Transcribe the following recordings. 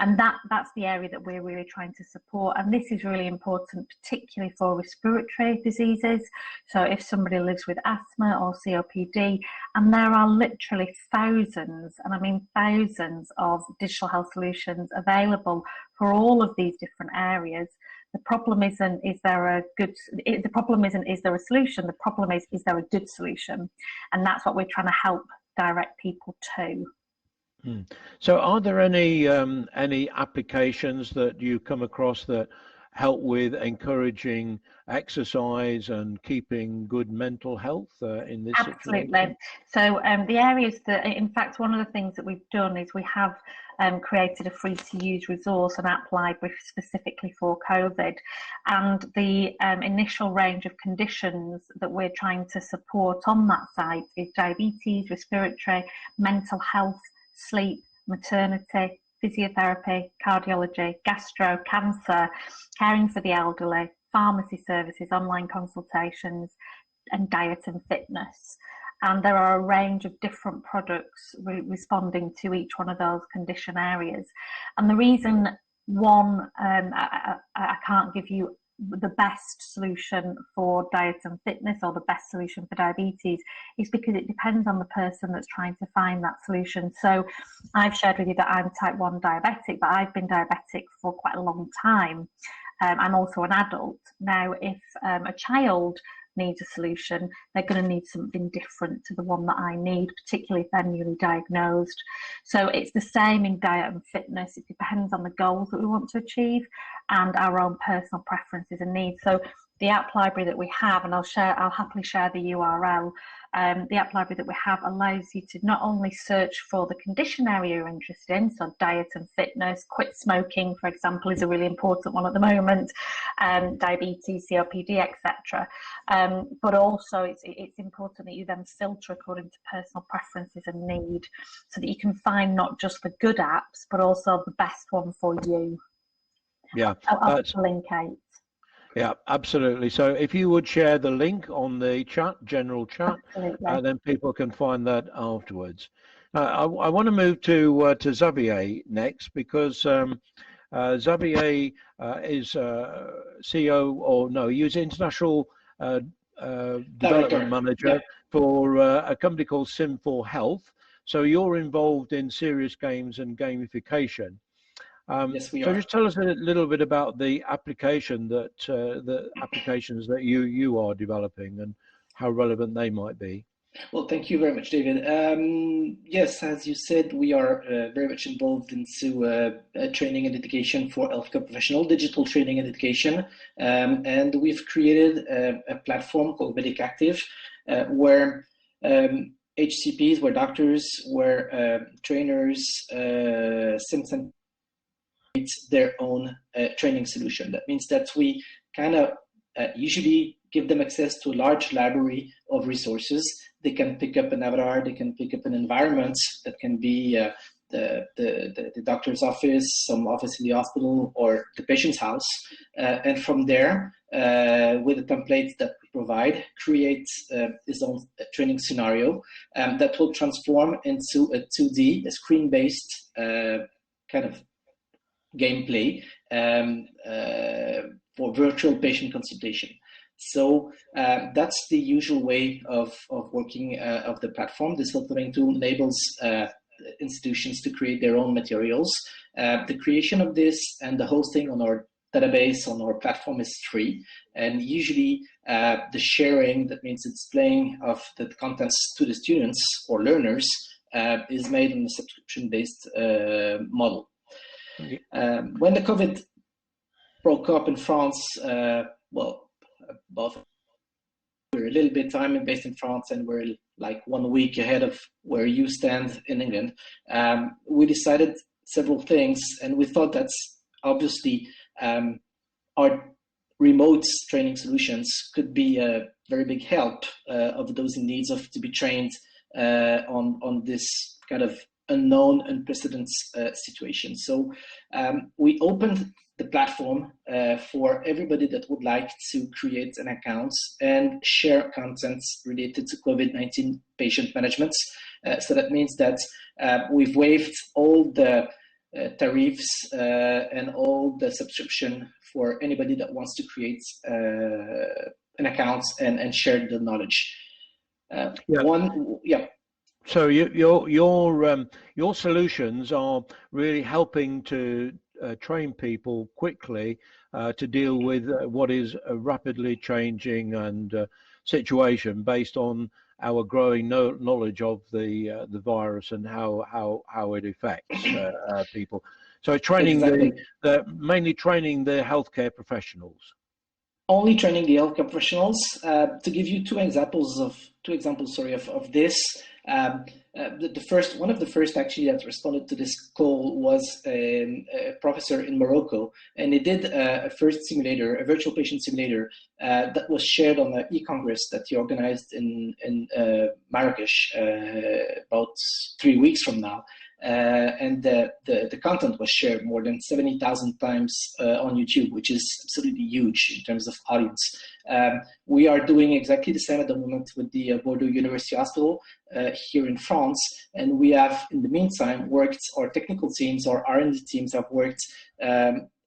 And that's the area that we're really trying to support. And this is really important, particularly for respiratory diseases. So if somebody lives with asthma or COPD, and there are literally thousands, and I mean thousands, of digital health solutions available for all of these different areas. The problem isn't, is there a solution? The problem is there a good solution? And that's what we're trying to help direct people to. So are there any applications that you come across that help with encouraging exercise and keeping good mental health in this Absolutely. situation? So the areas that, in fact, one of the things that we've done is we have created a free to use resource, an app library specifically for COVID. And the initial range of conditions that we're trying to support on that site is diabetes, respiratory, mental health, sleep, maternity, physiotherapy, cardiology, gastro, cancer, caring for the elderly, pharmacy services, online consultations, and diet and fitness. And there are a range of different products responding to each one of those condition areas. And the reason I can't give you the best solution for diet and fitness or the best solution for diabetes is because it depends on the person that's trying to find that solution. So I've shared with you that I'm type 1 diabetic, but I've been diabetic for quite a long time. I'm also an adult. Now, if a child needs a solution, they're going to need something different to the one that I need, particularly if they're newly diagnosed. So it's the same in diet and fitness. It depends on the goals that we want to achieve and our own personal preferences and needs. So the app library that we have, and I'll happily share the URL. The app library that we have allows you to not only search for the condition area you're interested in, so diet and fitness, quit smoking, for example, is a really important one at the moment, diabetes, COPD, etc. But also it's important that you then filter according to personal preferences and need, so that you can find not just the good apps, but also the best one for you. Yeah, I'll put the link out. Yeah, absolutely. So if you would share the link on the chat, general chat, then people can find that afterwards. I want to move to Xavier next, because Xavier is CEO, or no, he was International Development Manager for a company called SimforHealth. So you're involved in serious games and gamification. Yes, we so are. just tell us a little bit about the application that the applications that you are developing and how relevant they might be. Well, thank you very much, David. Yes, as you said, we are very much involved into training and education for healthcare professional, digital training and education, and we've created a platform called MedicActive, where HCPs, where doctors, where trainers, symptom their own training solution. That means that we kind of usually give them access to a large library of resources. They can pick up an avatar, they can pick up an environment that can be the doctor's office, some office in the hospital, or the patient's house. And from there, with the templates that we provide, create his own training scenario that will transform into a 2D, a screen-based kind of gameplay for virtual patient consultation. So that's the usual way of working of the platform. This filtering tool enables institutions to create their own materials. The creation of this and the hosting on our database on our platform is free, and usually the sharing, that means displaying of the contents to the students or learners, is made on a subscription-based model. Okay. When the COVID broke up in France, well, both we're a little bit time-based in France, and we're like 1 week ahead of where you stand in England. We decided several things, and we thought that's obviously our remote training solutions could be a very big help of those in needs of to be trained on this kind of unknown, unprecedented situation. So we opened the platform for everybody that would like to create an account and share contents related to COVID-19 patient management. So that means that we've waived all the tariffs, and all the subscription for anybody that wants to create an account and share the knowledge. So your solutions are really helping to train people quickly to deal with what is a rapidly changing and situation based on our growing knowledge of the virus and how it affects people. So training mainly training the healthcare professionals. Only training the healthcare professionals. To give you two examples of this. One of the first actually that responded to this call was a professor in Morocco, and he did a virtual patient simulator that was shared on the e-congress that he organized in Marrakesh about 3 weeks from now. And the content was shared more than 70,000 times on YouTube, which is absolutely huge in terms of audience. We are doing exactly the same at the moment with the Bordeaux University Hospital here in France, and we have, in the meantime, our technical teams, our R&D teams have worked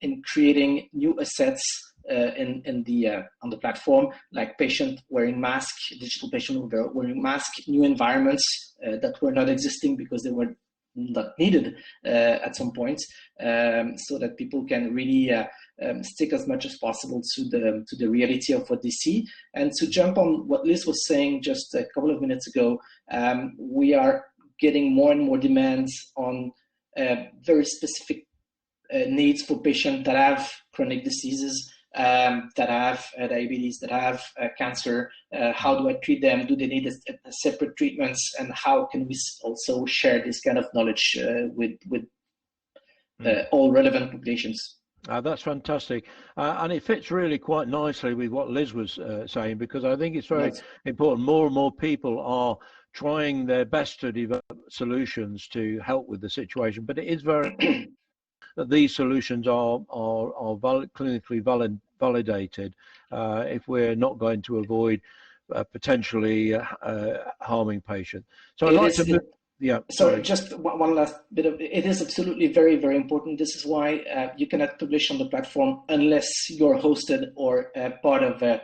in creating new assets on the platform, like patient wearing mask, digital patient wearing mask, new environments that were not existing because they were not needed at some point, so that people can really stick as much as possible to the reality of what they see. And to jump on what Liz was saying just a couple of minutes ago, we are getting more and more demands on very specific needs for patients that have chronic diseases, that have diabetes, that have cancer. How do I treat them? Do they need a separate treatments? And how can we also share this kind of knowledge with all relevant populations? That's fantastic. And it fits really quite nicely with what Liz was saying, because I think it's very important. More and more people are trying their best to develop solutions to help with the situation, but it is very that these solutions are clinically validated if we're not going to avoid potentially harming patients. So I'd like to move. Yeah. Sorry, just one last bit of it is absolutely very, very important. This is why you cannot publish on the platform unless you're hosted or part of how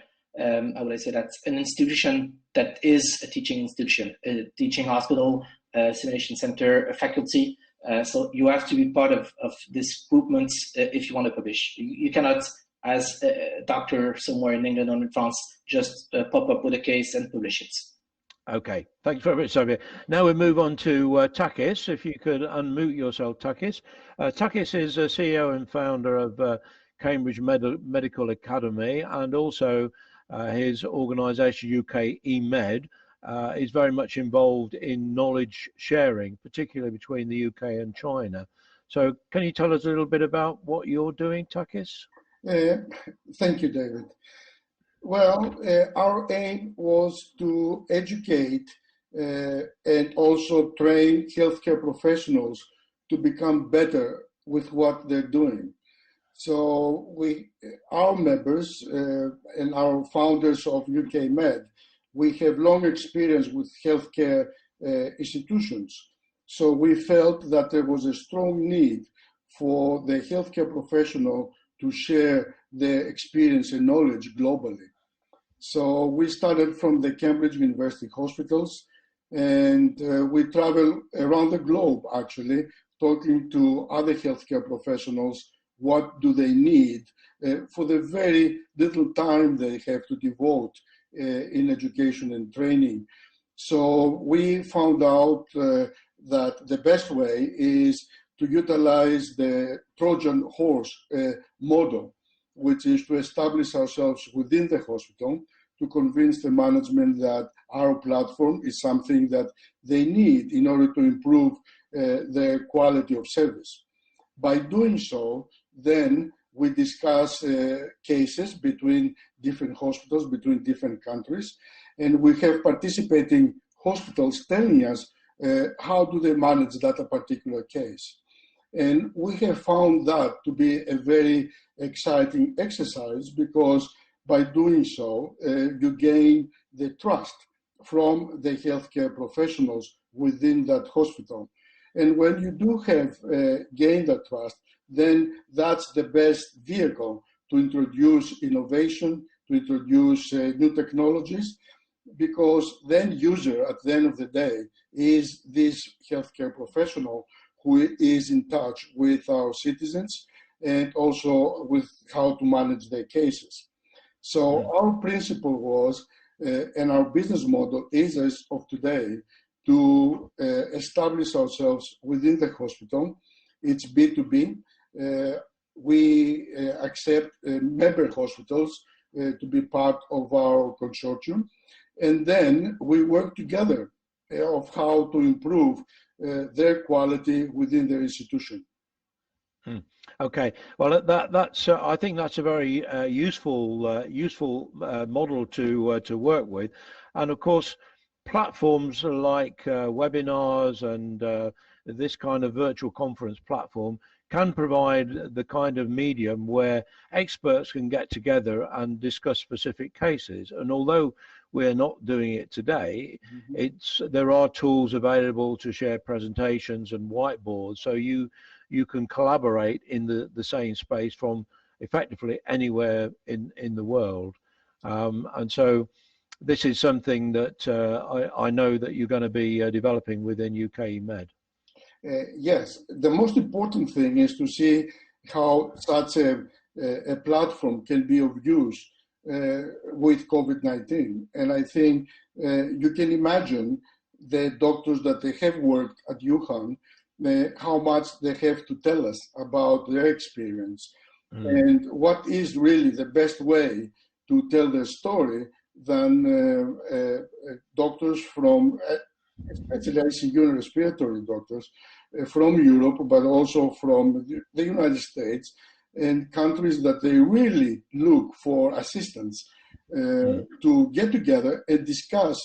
would I say that, an institution that is a teaching institution, a teaching hospital, a simulation center, a faculty. So you have to be part of this groupment if you want to publish. You cannot, as a doctor somewhere in England or in France, just pop up with a case and publish it. Okay, thanks very much, Xavier. Now we move on to Takis. If you could unmute yourself, Takis. Takis is a CEO and founder of Cambridge Medical Academy, and also his organisation UK eMed is very much involved in knowledge sharing, particularly between the UK and China. So can you tell us a little bit about what you're doing, Takis? Thank you, David. Well, our aim was to educate and also train healthcare professionals to become better with what they're doing. So our members and our founders of UK Med, we have long experience with healthcare institutions. So we felt that there was a strong need for the healthcare professional to share their experience and knowledge globally. So we started from the Cambridge University hospitals, and we travel around the globe, actually, talking to other healthcare professionals. What do they need for the very little time they have to devote in education and training? So we found out that the best way is to utilize the Trojan horse model, which is to establish ourselves within the hospital to convince the management that our platform is something that they need in order to improve their quality of service. By doing so, then we discuss cases between different hospitals, between different countries, and we have participating hospitals telling us how do they manage that particular case. And we have found that to be a very exciting exercise, because by doing so, you gain the trust from the healthcare professionals within that hospital. And when you do have gained that trust, then that's the best vehicle to introduce innovation, to introduce new technologies, because then user at the end of the day is this healthcare professional who is in touch with our citizens and also with how to manage their cases. So our principle was, and our business model is as of today, to establish ourselves within the hospital. It's B2B. We accept member hospitals to be part of our consortium. And then we work together of how to improve their quality within their institution. Okay, well, that's I think that's a very useful model to work with, and of course, platforms like webinars and this kind of virtual conference platform can provide the kind of medium where experts can get together and discuss specific cases. And although we're not doing it today, there are tools available to share presentations and whiteboards, so you can collaborate in the same space from effectively anywhere in the world. And so this is something that I know that you're going to be developing within UK Med. Yes, the most important thing is to see how such a platform can be of use with COVID-19. And I think you can imagine the doctors that they have worked at Wuhan, how much they have to tell us about their experience. And what is really the best way to tell their story than doctors from, especially ICU and respiratory doctors from Europe, but also from the United States and countries that they really look for assistance to get together and discuss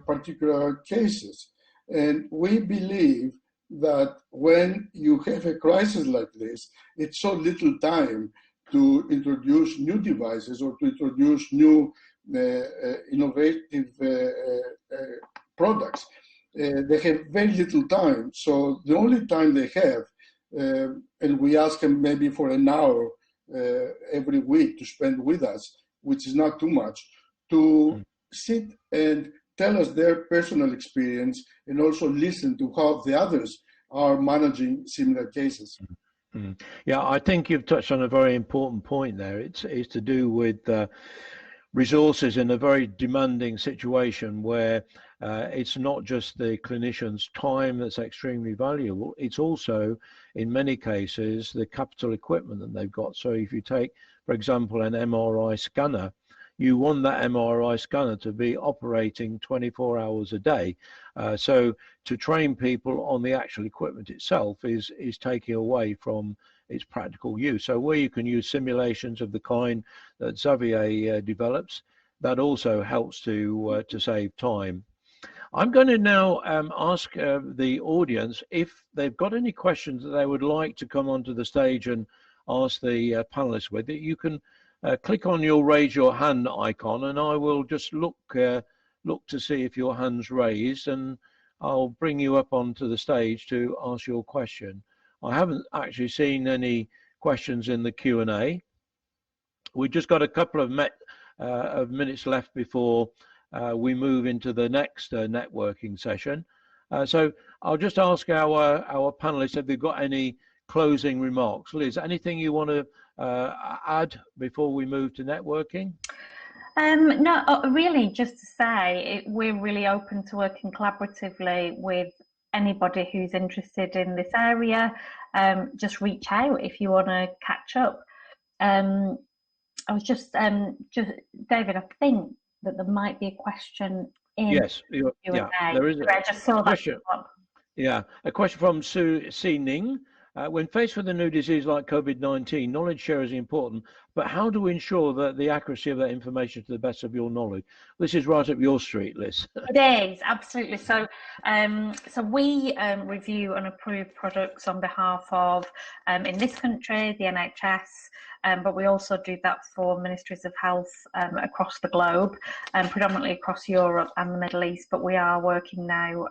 particular cases. And we believe that when you have a crisis like this, it's so little time to introduce new devices or to introduce new innovative products. They have very little time. So the only time they have, and we ask them maybe for an hour every week to spend with us, which is not too much, to sit and tell us their personal experience and also listen to how the others are managing similar cases. Yeah, I think you've touched on a very important point there. It's to do with resources in a very demanding situation where it's not just the clinician's time that's extremely valuable, it's also, in many cases, the capital equipment that they've got. So if you take, for example, an MRI scanner, you want that MRI scanner to be operating 24 hours a day. So to train people on the actual equipment itself is taking away from its practical use. So where you can use simulations of the kind that Xavier develops, that also helps to save time. I'm going to now ask the audience if they've got any questions that they would like to come onto the stage and ask the panelists with. You can click on your raise your hand icon, and I will just look to see if your hand's raised, and I'll bring you up onto the stage to ask your question. I haven't actually seen any questions in the Q&A. We've just got a couple of minutes left before we move into the next networking session. So I'll just ask our panelists if they've got any closing remarks. Liz, anything you want to add before we move to networking? No, really just to say we're really open to working collaboratively with anybody who's interested in this area. Just reach out if you want to catch up. I was just David, I think that there might be a question in yes, Q&A. There is I just saw that question. Yeah, a question from Sue Ning. When faced with a new disease like COVID-19, knowledge share is important, but how do we ensure that the accuracy of that information to the best of your knowledge? This is right up your street, Liz. It is, absolutely. So so we review and approve products on behalf of, in this country, the NHS, but we also do that for ministries of health across the globe, predominantly across Europe and the Middle East, but we are working now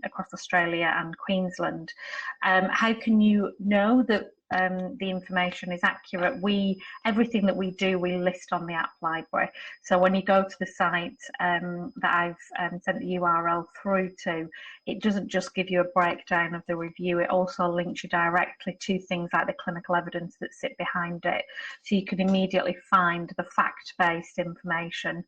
across Australia and Queensland. How can you know that the information is accurate? Everything that we do, we list on the app library. So when you go to the site that I've sent the URL through to, it doesn't just give you a breakdown of the review, it also links you directly to things like the clinical evidence that sit behind it. So you can immediately find the fact-based information.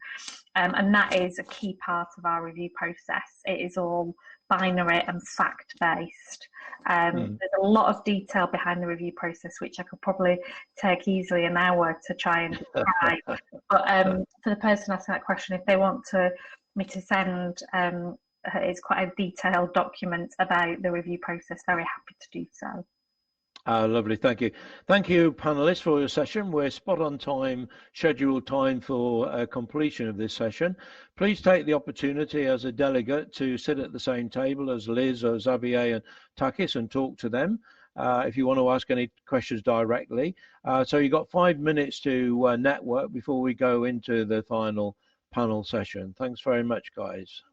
And that is a key part of our review process. It is all binary and fact-based. There's a lot of detail behind the review process, which I could probably take easily an hour to try and describe. But for the person asking that question, if they want me to send, it's quite a detailed document about the review process, very happy to do so. Lovely, thank you. Thank you, panelists, for your session. We're spot on time, scheduled time for completion of this session. Please take the opportunity as a delegate to sit at the same table as Liz or Xavier and Takis and talk to them if you want to ask any questions directly. So you've got 5 minutes to network before we go into the final panel session. Thanks very much, guys.